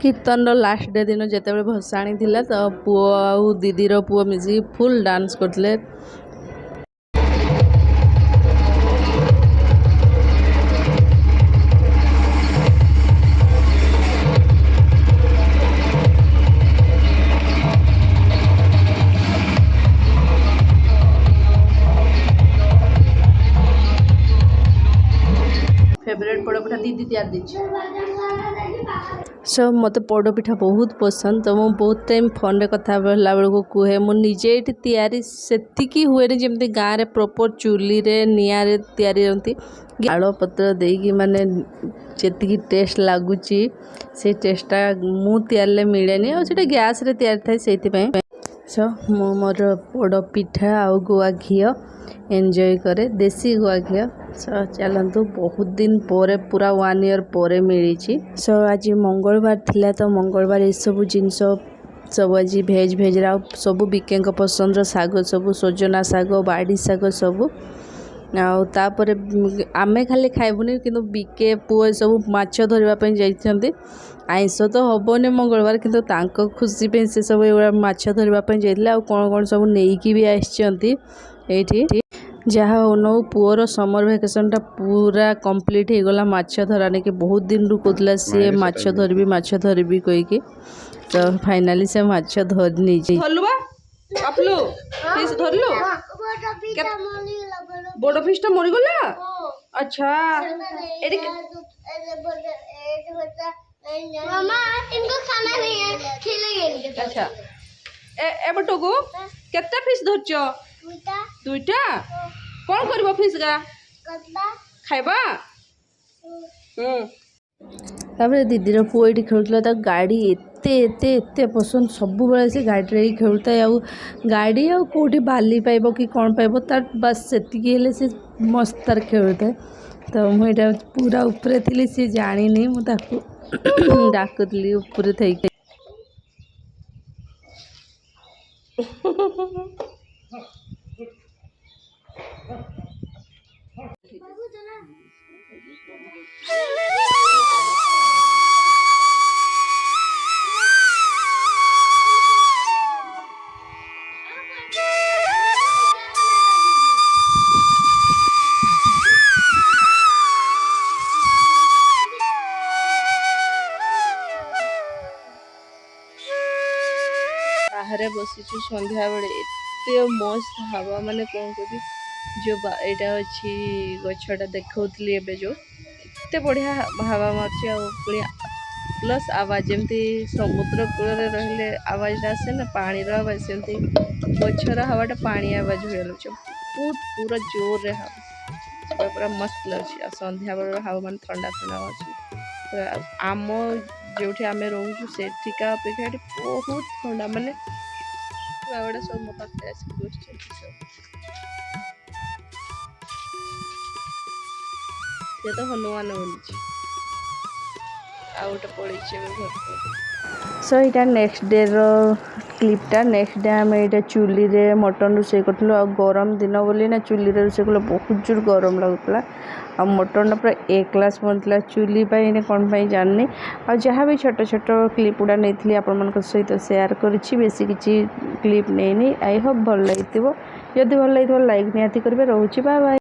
कीर्तन last day दिन जिते भसाणी थिला तो पुओ आ दीदीर पुओ मिसी फुल डांस करते। फेवरेट पोड़पिठा दीदी तैयार दीजिए। सो मत पोड़पिठा बहुत पसंद तो मुझे बहुत टाइम फोन रे कथा बोला बेलू कहे मुझे ये तैयारी से हुए जमी गाँव में प्रॉपर चूली रे निआ रे तैयारी होती आड़ पत्र देकी माने जी टेस्ट लगुच से टेस्टा मु तैयारे मिलेनी और गैस रे तैयारी थाए से सो मो मोर पोड़पिठा आउ गुआ घी एंजॉय करे देसी गुआ घी। सो चलतु बहुत दिन पर पूरा 1 ईयर पर मिली। सो आज मंगलवार थिला तो मंगलवार ये सब जिनस सब आज भेज रा सब बिके पसंद शाग सब सजना शाग बाड़ी शाग सब आउे आमे खाली खाइबुनि कि बिके पुओ सब माछ धरवाई जाइछन्ति। आइंस तो हेनी मंगलवार किंतु तांको खुशी पे से सब माछ धरवाई जाइले आ कौन कौन सब नहीं भी आइछन्ति एठी जहाँ हो पुओर समर भैकेशन टा पूरा कंप्लीट हो गला माछ धरा नहीं कि बहुत दिन रू कहला सी माछ धरबी कहीकि तो फाइनाली से माछ धर नहीं आपलो फिश धरलो बड़ फिश टा मरी गला। अच्छा एडी मामा इनको खाना नहीं है खिलाइए। अच्छा ए बटोगो केतना फिश धरचो दुईटा कौन करबो फिश गा खाइबा। तापर दीदीर पुओ ये खेलुला गाड़ी एते एते एते पसंद सब बेले से गाड़ी ही खेलुता है गाड़ी आ कौटी बाली पाइब कि कौन पाइब तार बस से मस्त तार खेलुता है। तो मुझे पूरा ऊपर थी सी जानी मुझे डाकुली ऊपर थी बाहर बसी संध्या बेले एत मस्त हवा माने कौन करी जो यहाँ अच्छी गछटा देखी जो एत बढ़िया हवा मार्च प्लस आवाज जमी समुद्र कूल रही आवाज आसे ना पानी आवाज सेमती गचर हवाटा पानी आवाज हुए लगे बहुत पूरा जोर रे हवा पूरा मस्त लगे। संध्या बेल हवा मान ठंडा ठंडा अच्छे आम जो आम रोचु से अपेक्षा बहुत ठंडा माने गुड़ा सब मो पाखे आसिक बस सी तो हनुमान बोली आउटे पड़े घर। सो यहाँ नेक्स्ट डे क्लिपटा नेक्स्ट डे आम ये चूली रे मटन रोसे करूँ आ गरम दिन बोली ना चूली रे रोसे कले बहुत जोर गरम लगुला आ मटन पूरा ए क्लास बनता चूली कौन जानी आ जहाँ भी छोट छोट क्लिप गुड़ा नहीं आपण सहित सेयार करी बेसी किसी क्लिप नहीं आई होप भल लगी जदि भल लगी लाइक निहाती करेंगे। रोचे बाय बाय।